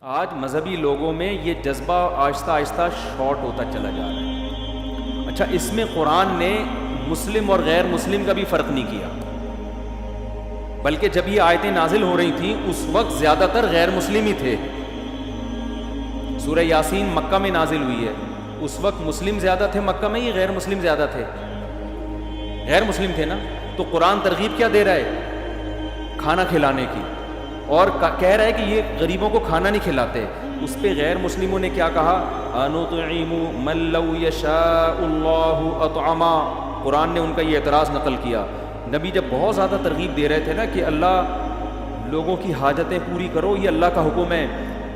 آج مذہبی لوگوں میں یہ جذبہ آہستہ آہستہ شارٹ ہوتا چلا جا رہا ہے۔ اچھا، اس میں قرآن نے مسلم اور غیر مسلم کا بھی فرق نہیں کیا، بلکہ جب یہ آیتیں نازل ہو رہی تھیں اس وقت زیادہ تر غیر مسلم ہی تھے۔ سورہ یاسین مکہ میں نازل ہوئی ہے، اس وقت مسلم زیادہ تھے مکہ میں، یہ غیر مسلم زیادہ تھے؟ غیر مسلم تھے نا۔ تو قرآن ترغیب کیا دے رہا ہے؟ کھانا کھلانے کی، اور کہہ رہا ہے کہ یہ غریبوں کو کھانا نہیں کھلاتے۔ اس پہ غیر مسلموں نے کیا کہا؟ انطعم من لو یشاء اللہ اطعما۔ قرآن نے ان کا یہ اعتراض نقل کیا۔ نبی جب بہت زیادہ ترغیب دے رہے تھے نا کہ اللہ لوگوں کی حاجتیں پوری کرو، یہ اللہ کا حکم ہے،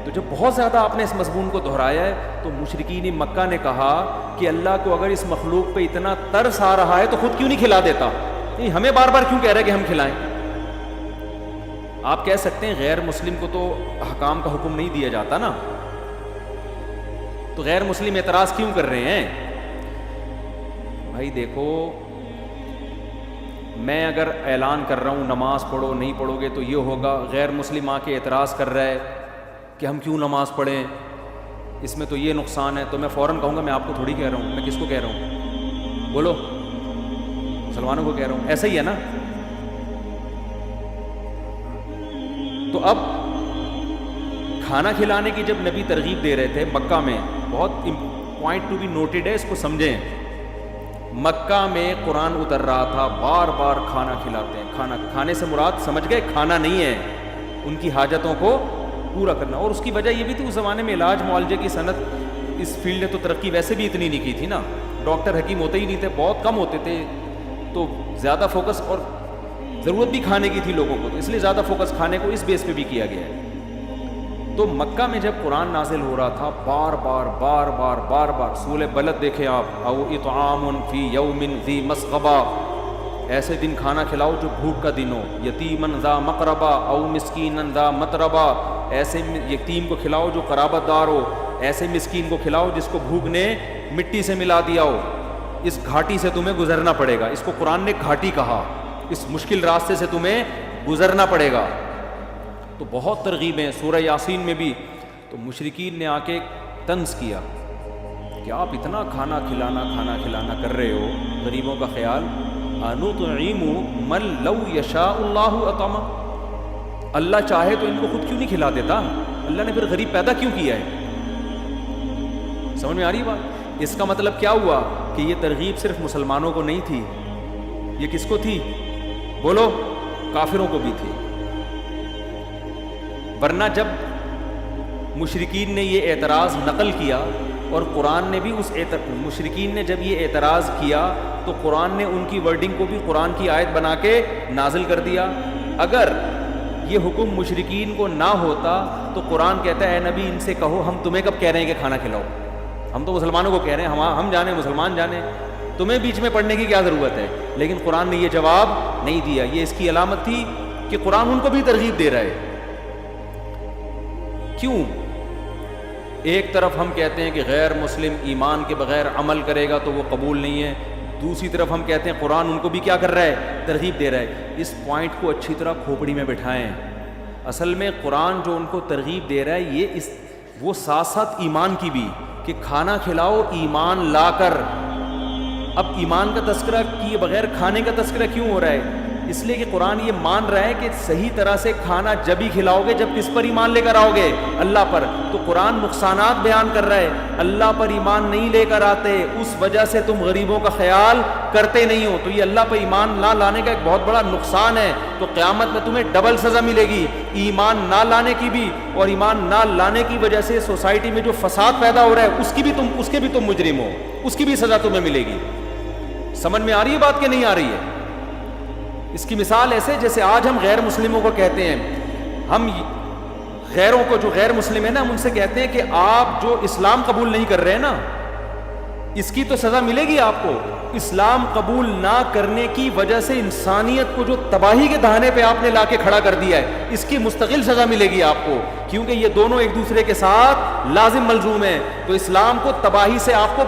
تو جب بہت زیادہ آپ نے اس مضمون کو دہرایا ہے تو مشرکین مکہ نے کہا کہ اللہ کو اگر اس مخلوق پہ اتنا ترس آ رہا ہے تو خود کیوں نہیں کھلا دیتا؟ نہیں، ہمیں بار بار کیوں کہہ رہا ہے کہ ہم کھلائیں؟ آپ کہہ سکتے ہیں غیر مسلم کو تو احکام کا حکم نہیں دیا جاتا نا، تو غیر مسلم اعتراض کیوں کر رہے ہیں؟ بھائی دیکھو، میں اگر اعلان کر رہا ہوں نماز پڑھو، نہیں پڑھو گے تو یہ ہوگا، غیر مسلم آ کے اعتراض کر رہا ہے کہ ہم کیوں نماز پڑھیں، اس میں تو یہ نقصان ہے، تو میں فوراً کہوں گا میں آپ کو تھوڑی کہہ رہا ہوں، میں کس کو کہہ رہا ہوں؟ بولو، مسلمانوں کو کہہ رہا ہوں، ایسا ہی ہے نا؟ تو اب کھانا کھلانے کی جب نبی ترغیب دے رہے تھے مکہ میں، بہت پوائنٹ ٹو بی نوٹڈ ہے، اس کو سمجھیں۔ مکہ میں قرآن اتر رہا تھا، بار بار کھانا کھلاتے ہیں۔ کھانے سے مراد سمجھ گئے کھانا نہیں ہے، ان کی حاجتوں کو پورا کرنا۔ اور اس کی وجہ یہ بھی تھی اس زمانے میں علاج معالجے کی صنعت، اس فیلڈ نے تو ترقی ویسے بھی اتنی نہیں کی تھی نا، ڈاکٹر حکیم ہوتے ہی نہیں تھے، بہت کم ہوتے تھے، تو زیادہ فوکس، اور ضرورت بھی کھانے کی تھی لوگوں کو، تو اس لیے زیادہ فوکس کھانے کو اس بیس پہ بھی کیا گیا ہے۔ تو مکہ میں جب قرآن نازل ہو رہا تھا، بار بار سورہ بلد دیکھیں آپ، او اطعام فی یوم ذی مسغبہ، ایسے دن کھانا کھلاؤ جو بھوک کا دن ہو، یتیمن ذا مقربہ او مسکینن ذا متربہ، ایسے یتیم کو کھلاؤ جو قرابت دار ہو، ایسے مسکین کو کھلاؤ جس کو بھوک نے مٹی سے ملا دیا ہو، اس گھاٹی سے تمہیں گزرنا پڑے گا۔ اس کو قرآن نے گھاٹی کہا، اس مشکل راستے سے تمہیں گزرنا پڑے گا۔ تو بہت ترغیبیں سورہ یاسین میں بھی، تو مشرکین نے آ کے طنز کیا کہ آپ اتنا کھانا کھلانا کر رہے ہو، غریبوں کا خیال، انطعم من لو یشاء اللہ اطعما، اللہ چاہے تو ان کو خود کیوں نہیں کھلا دیتا؟ اللہ نے پھر غریب پیدا کیوں کیا ہے؟ سمجھ میں آ رہی بات؟ اس کا مطلب کیا ہوا کہ یہ ترغیب صرف مسلمانوں کو نہیں تھی، یہ کس کو تھی؟ بولو، کافروں کو بھی تھی۔ ورنہ جب مشرکین نے یہ اعتراض نقل کیا، اور قرآن نے بھی مشرکین نے جب یہ اعتراض کیا تو قرآن نے ان کی ورڈنگ کو بھی قرآن کی آیت بنا کے نازل کر دیا۔ اگر یہ حکم مشرکین کو نہ ہوتا تو قرآن کہتا ہے اے نبی ان سے کہو ہم تمہیں کب کہہ رہے ہیں کہ کھانا کھلاؤ، ہم تو مسلمانوں کو کہہ رہے ہیں، ہم جانے مسلمان جانے، تمہیں بیچ میں پڑھنے کی کیا ضرورت ہے؟ لیکن قرآن نے یہ جواب نہیں دیا۔ یہ اس کی علامت تھی کہ قرآن ان کو بھی ترغیب دے رہا ہے۔ کیوں؟ ایک طرف ہم کہتے ہیں کہ غیر مسلم ایمان کے بغیر عمل کرے گا تو وہ قبول نہیں ہے، دوسری طرف ہم کہتے ہیں قرآن ان کو بھی کیا کر رہا ہے؟ ترغیب دے رہا ہے۔ اس پوائنٹ کو اچھی طرح کھوپڑی میں بٹھائیں۔ اصل میں قرآن جو ان کو ترغیب دے رہا ہے یہ وہ ساتھ ساتھ ایمان کی بھی، کہ کھانا کھلاؤ ایمان لا کر۔ اب ایمان کا تذکرہ کیے بغیر کھانے کا تذکرہ کیوں ہو رہا ہے؟ اس لیے کہ قرآن یہ مان رہا ہے کہ صحیح طرح سے کھانا جب ہی کھلاؤ گے جب کس پر ایمان لے کر آؤ گے؟ اللہ پر۔ تو قرآن نقصانات بیان کر رہا ہے، اللہ پر ایمان نہیں لے کر آتے، اس وجہ سے تم غریبوں کا خیال کرتے نہیں ہو، تو یہ اللہ پر ایمان نہ لانے کا ایک بہت بڑا نقصان ہے۔ تو قیامت میں تمہیں ڈبل سزا ملے گی، ایمان نہ لانے کی بھی، اور ایمان نہ لانے کی وجہ سے سوسائٹی میں جو فساد پیدا ہو رہا ہے اس کے بھی تم مجرم ہو، اس کی بھی سزا تمہیں ملے گی۔ سمجھ میں آ رہی ہے بات کہ نہیں آ رہی ہے؟ اس کی مثال ایسے جیسے آج ہم غیر مسلموں کو کہتے ہیں، ہم غیروں کو جو غیر مسلم ہیں نا، ہم ان سے کہتے ہیں کہ آپ جو اسلام قبول نہیں کر رہے ہیں نا، اس کی تو سزا ملے گی آپ کو۔ اسلام قبول نہ کرنے کی وجہ سے انسانیت کو جو تباہی کے دہانے پہ آپ نے لا کے کھڑا کر دیا ہے، اس کی مستقل سزا ملے گی آپ کو، کیونکہ یہ دونوں ایک دوسرے کے ساتھ لازم ملزوم ہیں۔ تو اسلام کو تباہی سے آپ کو،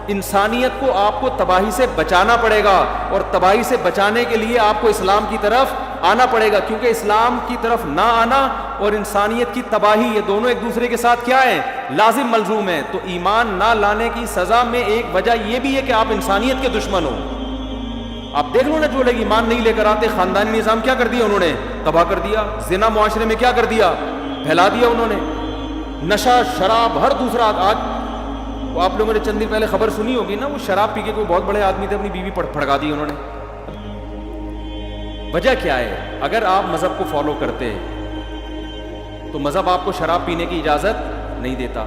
انسانیت کو آپ کو تباہی سے بچانا پڑے گا، اور تباہی سے بچانے کے لیے آپ کو اسلام کی طرف آنا پڑے گا، کیونکہ اسلام کی طرف نہ آنا اور انسانیت کی تباہی، یہ دونوں ایک دوسرے کے ساتھ کیا ہیں؟ لازم ملزوم ہیں۔ تو ایمان نہ لانے کی سزا میں ایک وجہ یہ بھی ہے کہ آپ انسانیت کے دشمن ہو۔ آپ دیکھ لو نا، جو لوگ ایمان نہیں لے کر آتے، خاندانی نظام کیا کر دیا انہوں نے؟ تباہ کر دیا۔ زنا معاشرے میں کیا کر دیا؟ پھیلا دیا انہوں نے۔ نشہ، شراب، ہر دوسرا۔ آج آپ لوگوں نے چند دن پہلے خبر سنی ہوگی نا، وہ شراب پی کے کوئی بہت بڑے آدمی تھے، اپنی بیوی پھڑکا دی انہوں نے۔ وجہ کیا ہے؟ اگر آپ مذہب کو فالو کرتے تو مذہب آپ کو شراب پینے کی اجازت نہیں دیتا،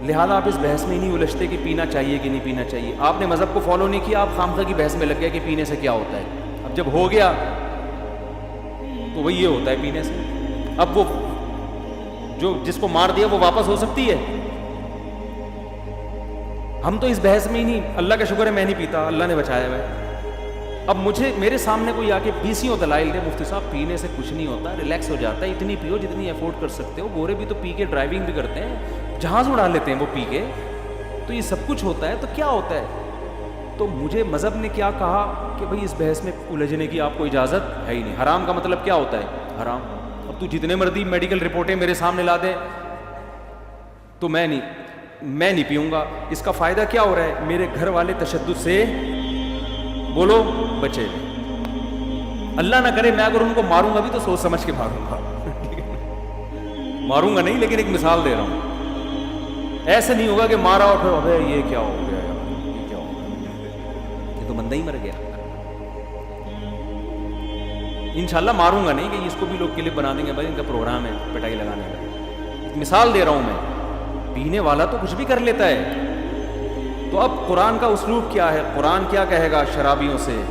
لہذا آپ اس بحث میں ہی نہیں الجھتے کہ پینا چاہیے کہ نہیں پینا چاہیے۔ آپ نے مذہب کو فالو نہیں کیا، آپ خامخواہ کی بحث میں لگ گئے کہ پینے سے کیا ہوتا ہے۔ اب جب ہو گیا تو وہی یہ ہوتا ہے پینے سے۔ اب وہ جو جس کو مار دیا وہ واپس ہو سکتی ہے؟ ہم تو اس بحث میں ہی نہیں۔ اللہ کا شکر ہے میں نہیں پیتا، اللہ نے بچایا ہوا ہے۔ اب میرے سامنے کوئی آ کے بیسیوں دلائل دے، مفتی صاحب پینے سے کچھ نہیں ہوتا، ریلیکس ہو جاتا ہے، اتنی پیو جتنی افورڈ کر سکتے ہو۔ گورے بھی تو پی کے ڈرائیونگ بھی کرتے ہیں، جہاز اڑا لیتے ہیں وہ پی کے، تو یہ سب کچھ ہوتا ہے، تو کیا ہوتا ہے؟ تو مجھے مذہب نے کیا کہا کہ بھائی اس بحث میں الجھنے کی آپ کو اجازت ہے ہی نہیں۔ حرام کا مطلب کیا ہوتا ہے؟ حرام۔ اب تو جتنے مرضی میڈیکل رپورٹیں میرے سامنے لا دے تو میں نہیں پیوں گا۔ اس کا فائدہ کیا ہو رہا ہے؟ میرے گھر والے تشدد سے بولو بچے۔ اللہ نہ کرے میں اگر ان کو ماروں گا بھی تو سوچ سمجھ کے ماروں گا، ماروں گا نہیں، لیکن ایک مثال دے رہا ہوں۔ ایسے نہیں ہوگا کہ مارا اور پھر ابے یہ کیا ہو گیا یار، یہ کیا ہو گیا، یہ تو بندہ ہی مر گیا۔ انشاءاللہ ماروں گا نہیں کہ اس کو بھی لوگ کلپ بنا دیں گے، بھائی ان کا پروگرام ہے پٹائی لگانے کا۔ ایک مثال دے رہا ہوں میں، پینے والا تو کچھ بھی کر لیتا ہے۔ تو اب قرآن کا اسلوب کیا ہے؟ قرآن کیا کہے گا شرابیوں سے؟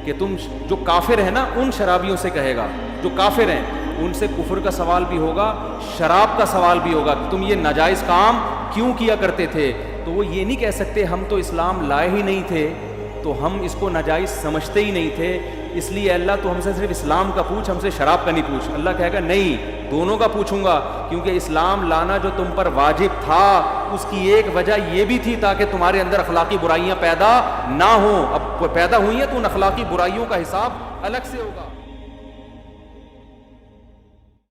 کہ تم جو کافر ہیں نا ان شرابیوں سے کہے گا، جو کافر ہیں ان سے کفر کا سوال بھی ہوگا، شراب کا سوال بھی ہوگا کہ تم یہ ناجائز کام کیوں کیا کرتے تھے؟ تو وہ یہ نہیں کہہ سکتے ہم تو اسلام لائے ہی نہیں تھے، تو ہم اس کو ناجائز سمجھتے ہی نہیں تھے، اس لیے اللہ تو ہم سے صرف اسلام کا پوچھ، ہم سے شراب کا نہیں پوچھ۔ اللہ کہے گا نہیں، دونوں کا پوچھوں گا، کیونکہ اسلام لانا جو تم پر واجب تھا اس کی ایک وجہ یہ بھی تھی تاکہ تمہارے اندر اخلاقی برائیاں پیدا نہ ہوں۔ اب پیدا ہوئی ہیں تو ان اخلاقی برائیوں کا حساب الگ سے ہوگا۔